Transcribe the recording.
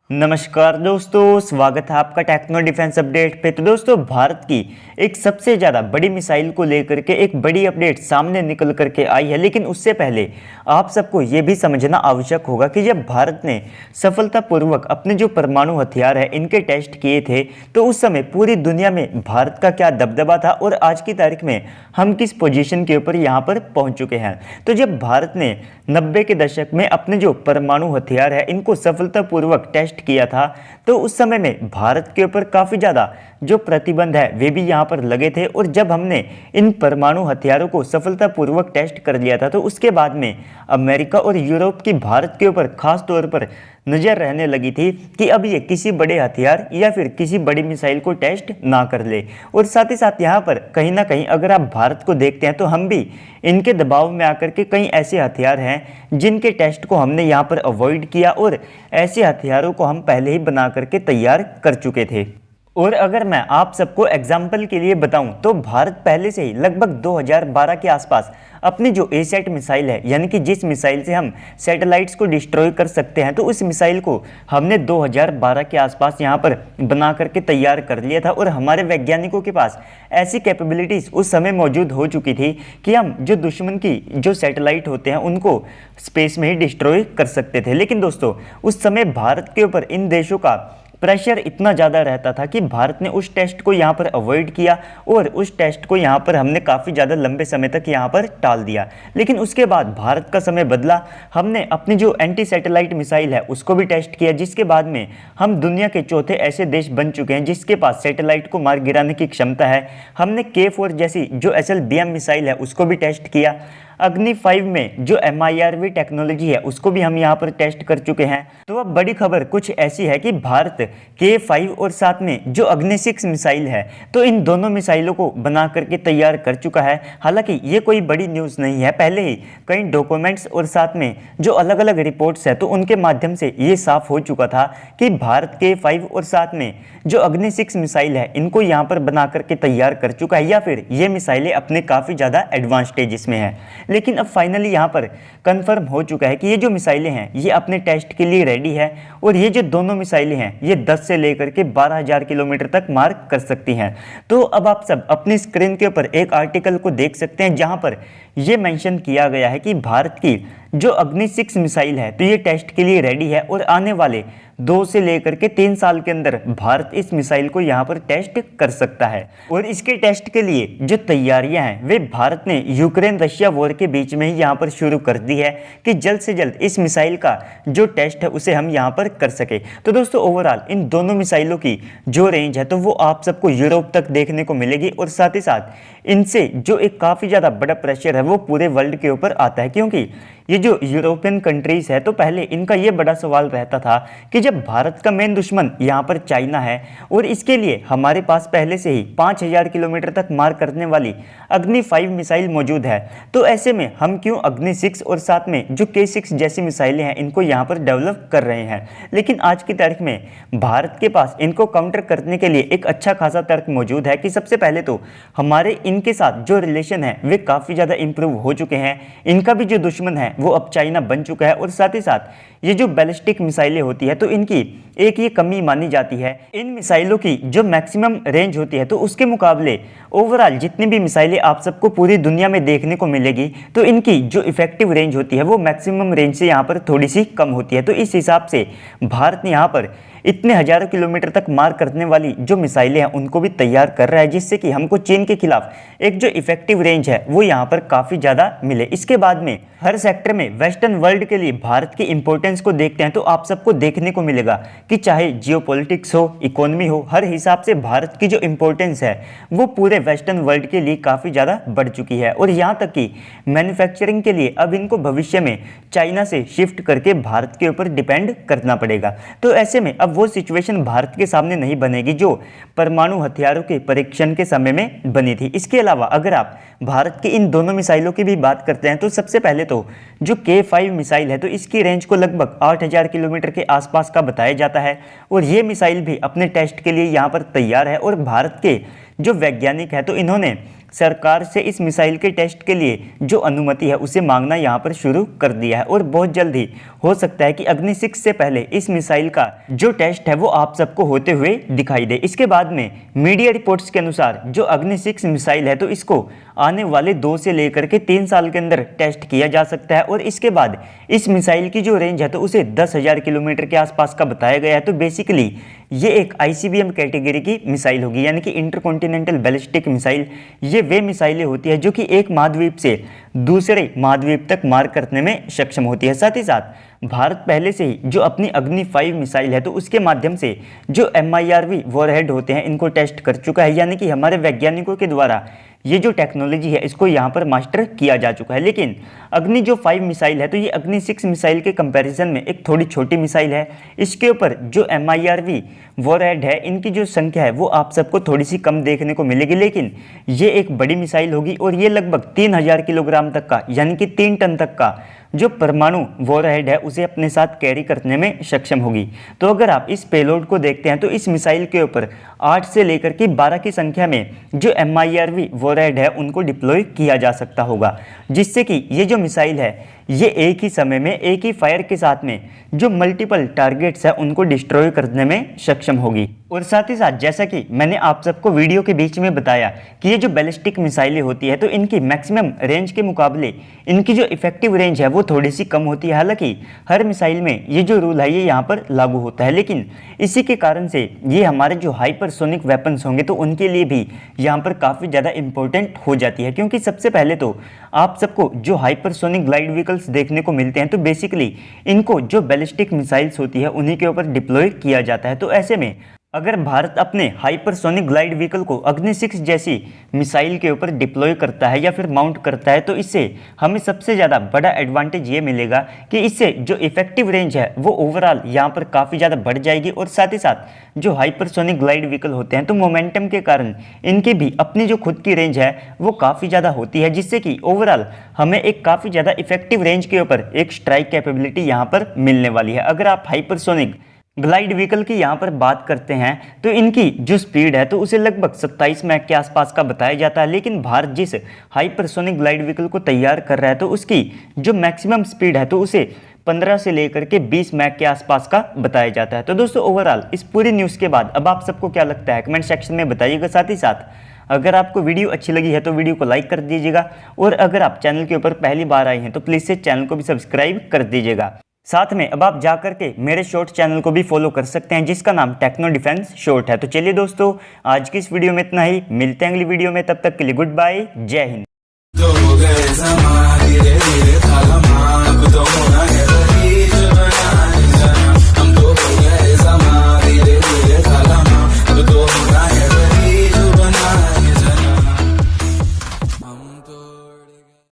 नमस्कार दोस्तों, स्वागत है आपका टेक्नो डिफेंस अपडेट पे। तो दोस्तों, भारत की एक सबसे ज़्यादा बड़ी मिसाइल को लेकर के एक बड़ी अपडेट सामने निकल करके आई है। लेकिन उससे पहले आप सबको ये भी समझना आवश्यक होगा कि जब भारत ने सफलतापूर्वक अपने जो परमाणु हथियार है इनके टेस्ट किए थे, तो उस समय पूरी दुनिया में भारत का क्या दबदबा था और आज की तारीख में हम किस पोजीशन के ऊपर यहाँ पर पहुँच चुके हैं। तो जब भारत ने 90 के दशक में अपने जो परमाणु हथियार है इनको सफलतापूर्वक टेस्ट किया था, तो उस समय में भारत के ऊपर काफ़ी ज़्यादा जो प्रतिबंध है वे भी यहाँ पर लगे थे। और जब हमने इन परमाणु हथियारों को सफलतापूर्वक टेस्ट कर लिया था, तो उसके बाद में अमेरिका और यूरोप की भारत के ऊपर खास तौर पर नज़र रहने लगी थी कि अब ये किसी बड़े हथियार या फिर किसी बड़ी मिसाइल को टेस्ट ना कर ले। और साथ ही साथ यहाँ पर कहीं ना कहीं अगर आप भारत को देखते हैं तो हम भी इनके दबाव में आकर के कई ऐसे हथियार हैं जिनके टेस्ट को हमने यहाँ पर अवॉइड किया और ऐसे हथियारों को हम पहले ही बना करके तैयार कर चुके थे। और अगर मैं आप सबको एग्जाम्पल के लिए बताऊं तो भारत पहले से ही लगभग 2012 के आसपास अपनी जो एसैट मिसाइल है, यानी कि जिस मिसाइल से हम सैटेलाइट्स को डिस्ट्रॉय कर सकते हैं, तो उस मिसाइल को हमने 2012 के आसपास यहाँ पर बना करके तैयार कर लिया था। और हमारे वैज्ञानिकों के पास ऐसी कैपेबिलिटीज़ उस समय मौजूद हो चुकी थी कि हम जो दुश्मन की जो सैटेलाइट होते हैं उनको स्पेस में ही डिस्ट्रॉय कर सकते थे। लेकिन दोस्तों, उस समय भारत के ऊपर इन देशों का प्रेशर इतना ज़्यादा रहता था कि भारत ने उस टेस्ट को यहाँ पर अवॉइड किया और उस टेस्ट को यहाँ पर हमने काफ़ी ज़्यादा लंबे समय तक यहाँ पर टाल दिया। लेकिन उसके बाद भारत का समय बदला, हमने अपनी जो एंटी सैटेलाइट मिसाइल है उसको भी टेस्ट किया, जिसके बाद में हम दुनिया के चौथे ऐसे देश बन चुके हैं जिसके पास सैटेलाइट को मार गिराने की क्षमता है। हमने K4 जैसी जो SLBM मिसाइल है उसको भी टेस्ट किया। अग्नि 5 में जो MIRV टेक्नोलॉजी है उसको भी हम यहाँ पर टेस्ट कर चुके हैं। तो अब बड़ी खबर कुछ ऐसी है कि भारत K5 और साथ में जो अग्नि 6 मिसाइल है, तो इन दोनों मिसाइलों को बना करके तैयार कर चुका है। हालांकि ये कोई बड़ी न्यूज़ नहीं है, पहले ही कई डॉक्यूमेंट्स और साथ में जो अलग अलग रिपोर्ट्स है तो उनके माध्यम से ये साफ हो चुका था कि भारत K5 और साथ में जो अग्नि 6 मिसाइल है इनको यहाँ पर बना करके तैयार कर चुका है, या फिर ये मिसाइलें अपने काफ़ी ज़्यादा एडवांस स्टेजेस में है। लेकिन अब फाइनली यहाँ पर कंफर्म हो चुका है कि ये जो मिसाइलें हैं ये अपने टेस्ट के लिए रेडी है। और ये जो दोनों मिसाइलें हैं ये 10 से लेकर के 12,000 किलोमीटर तक मार कर सकती हैं। तो अब आप सब अपनी स्क्रीन के ऊपर एक आर्टिकल को देख सकते हैं जहाँ पर ये मेंशन किया गया है कि भारत की जो अग्नि 6 मिसाइल है तो ये टेस्ट के लिए रेडी है और आने वाले 2 से लेकर के 3 साल के अंदर भारत इस मिसाइल को यहाँ पर टेस्ट कर सकता है। और इसके टेस्ट के लिए जो तैयारियां हैं वे भारत ने यूक्रेन रशिया वॉर के बीच में ही यहाँ पर शुरू कर दी है कि जल्द से जल्द इस मिसाइल का जो टेस्ट है उसे हम यहाँ पर कर सके। तो दोस्तों, ओवरऑल इन दोनों मिसाइलों की जो रेंज है तो वो आप सबको यूरोप तक देखने को मिलेगी। और साथ ही साथ इनसे जो एक काफ़ी ज़्यादा बड़ा प्रेशर है वो पूरे वर्ल्ड के ऊपर आता है, क्योंकि ये जो यूरोपियन कंट्रीज़ है तो पहले इनका ये बड़ा सवाल रहता था कि जब भारत का मेन दुश्मन यहाँ पर चाइना है और इसके लिए हमारे पास पहले से ही 5,000 किलोमीटर तक मार करने वाली अग्नि 5 मिसाइल मौजूद है, तो ऐसे में हम क्यों अग्नि 6 और साथ में जो K6 जैसी मिसाइलें हैं इनको यहाँ पर डेवलप कर रहे हैं। लेकिन आज की तारीख में भारत के पास इनको काउंटर करने के लिए एक अच्छा खासा तर्क मौजूद है कि सबसे पहले तो हमारे इनके साथ जो रिलेशन है वे काफ़ी ज़्यादा इंप्रूव हो चुके हैं। इनका भी जो दुश्मन है वो अब चाइना बन चुका है। और साथ ही साथ ये जो बैलिस्टिक मिसाइलें होती है तो इनकी एक ये कमी मानी जाती है, इन मिसाइलों की जो मैक्सिमम रेंज होती है तो उसके मुकाबले ओवरऑल जितनी भी मिसाइलें आप सबको पूरी दुनिया में देखने को मिलेगी तो इनकी जो इफेक्टिव रेंज होती है वो मैक्सिमम रेंज से यहाँ पर थोड़ी सी कम होती है। तो इस हिसाब से भारत ने यहाँ पर इतने हजारों किलोमीटर तक मार करने वाली जो मिसाइलें हैं उनको भी तैयार कर रहा है, जिससे कि हमको चीन के खिलाफ एक जो इफेक्टिव रेंज है वो यहाँ पर काफ़ी ज़्यादा मिले। इसके बाद में हर सेक्टर में वेस्टर्न वर्ल्ड के लिए भारत की इंपॉर्टेंस को देखते हैं तो आप सबको देखने को मिलेगा कि चाहे जियोपॉलिटिक्स हो, इकोनॉमी हो, हर हिसाब से भारत की जो इंपॉर्टेंस है वो पूरे वेस्टर्न वर्ल्ड के लिए काफ़ी ज़्यादा बढ़ चुकी है। और यहाँ तक कि मैन्युफैक्चरिंग के लिए अब इनको भविष्य में चाइना से शिफ्ट करके भारत के ऊपर डिपेंड करना पड़ेगा। तो ऐसे में अब वो सिचुएशन भारत के सामने नहीं बनेगी जो परमाणु हथियारों के परीक्षण के समय में बनी थी। इसके अलावा अगर आप भारत की इन दोनों मिसाइलों की भी बात करते हैं तो सबसे पहले तो जो K5 मिसाइल है तो इसकी रेंज को लगभग 8,000 किलोमीटर के आसपास का बताया जाता है। और ये मिसाइल भी अपने टेस्ट के लिए यहाँ पर तैयार है। और भारत के जो वैज्ञानिक है तो इन्होंने सरकार से इस मिसाइल के टेस्ट के लिए जो अनुमति है उसे मांगना यहाँ पर शुरू कर दिया है और बहुत जल्द ही हो सकता है कि अग्नि 6 से पहले इस मिसाइल का जो टेस्ट है वो आप सबको होते हुए दिखाई दे। इसके बाद में मीडिया रिपोर्ट्स के अनुसार जो अग्नि 6 मिसाइल है तो इसको आने वाले 2 से लेकर के 3 साल के अंदर टेस्ट किया जा सकता है और इसके बाद इस मिसाइल की जो रेंज है तो उसे 10,000 किलोमीटर के आसपास का बताया गया है। तो बेसिकली ये एक ICBM कैटेगरी की मिसाइल होगी, यानी कि इंटरकॉन्टिनेंटल बैलिस्टिक मिसाइल। ये वे मिसाइलें होती है जो कि एक महाद्वीप से दूसरे महाद्वीप तक मार करने में सक्षम होती है। साथ ही साथ भारत पहले से ही जो अपनी अग्नि 5 मिसाइल है तो उसके माध्यम से जो MIRV वॉरहेड होते हैं इनको टेस्ट कर चुका है, यानी कि हमारे वैज्ञानिकों के द्वारा ये जो टेक्नोलॉजी है इसको यहाँ पर मास्टर किया जा चुका है। लेकिन अग्नि जो 5 मिसाइल है तो ये अग्नि 6 मिसाइल के कंपैरिजन में एक थोड़ी छोटी मिसाइल है। इसके ऊपर जो MIRV वॉरहेड है इनकी जो संख्या है वो आप सबको थोड़ी सी कम देखने को मिलेगी, लेकिन ये एक बड़ी मिसाइल होगी और ये लगभग 3000 किलोग्राम तक का यानी कि 3 टन तक का जो परमाणु वॉरहेड है उसे अपने साथ कैरी करने में सक्षम होगी। तो अगर आप इस पेलोड को देखते हैं तो इस मिसाइल के ऊपर 8 से लेकर के 12 की संख्या में जो MIRV वॉरहेड है उनको डिप्लॉय किया जा सकता होगा, जिससे कि ये जो मिसाइल है ये एक ही समय में एक ही फायर के साथ में जो मल्टीपल टारगेट्स है उनको डिस्ट्रॉय करने में सक्षम होगी। और साथ ही साथ जैसा कि मैंने आप सबको वीडियो के बीच में बताया कि ये जो बैलिस्टिक मिसाइलें होती है तो इनकी मैक्सिमम रेंज के मुकाबले इनकी जो इफेक्टिव रेंज है वो थोड़ी सी कम होती है। हालांकि हर मिसाइल में ये जो रूल है ये यहाँ पर लागू होता है, लेकिन इसी के कारण से ये हमारे जो हाइपरसोनिक वेपन्स होंगे तो उनके लिए भी यहाँ पर काफ़ी ज़्यादा इंपॉर्टेंट हो जाती है। क्योंकि सबसे पहले तो आप सबको जो हाइपरसोनिक ग्लाइड व्हीकल्स देखने को मिलते हैं तो बेसिकली इनको जो बैलिस्टिक मिसाइल्स होती है उन्हीं के ऊपर डिप्लॉय किया जाता है। तो ऐसे में अगर भारत अपने हाइपरसोनिक ग्लाइड व्हीकल को अग्नि 6 जैसी मिसाइल के ऊपर डिप्लॉय करता है या फिर माउंट करता है तो इससे हमें सबसे ज़्यादा बड़ा एडवांटेज ये मिलेगा कि इससे जो इफेक्टिव रेंज है वो ओवरऑल यहाँ पर काफ़ी ज़्यादा बढ़ जाएगी। और साथ ही साथ जो हाइपरसोनिक ग्लाइड व्हीकल होते हैं तो मोमेंटम के कारण इनकी भी अपनी जो खुद की रेंज है वो काफ़ी ज़्यादा होती है, जिससे कि ओवरऑल हमें एक काफ़ी ज़्यादा इफेक्टिव रेंज के ऊपर एक स्ट्राइक कैपेबिलिटी यहाँ पर मिलने वाली है। अगर आप हाइपरसोनिक ग्लाइड व्हीकल की यहाँ पर बात करते हैं तो इनकी जो स्पीड है तो उसे लगभग 27 मैक के आसपास का बताया जाता है, लेकिन भारत जिस हाइपरसोनिक ग्लाइड व्हीकल को तैयार कर रहा है तो उसकी जो मैक्सिमम स्पीड है तो उसे 15 से लेकर के 20 मैक के आसपास का बताया जाता है। तो दोस्तों ओवरऑल इस पूरी न्यूज़ के बाद अब आप सबको क्या लगता है कमेंट सेक्शन में बताइएगा। साथ ही साथ अगर आपको वीडियो अच्छी लगी है तो वीडियो को लाइक कर दीजिएगा और अगर आप चैनल के ऊपर पहली बार आए हैं तो प्लीज़ से चैनल को भी सब्सक्राइब कर दीजिएगा। साथ में अब आप जा करके मेरे शॉर्ट चैनल को भी फॉलो कर सकते हैं जिसका नाम टेक्नो डिफेंस शॉर्ट है। तो चलिए दोस्तों आज की इस वीडियो में इतना ही, मिलते हैं अगली वीडियो में, तब तक के लिए गुड बाय, जय हिंद।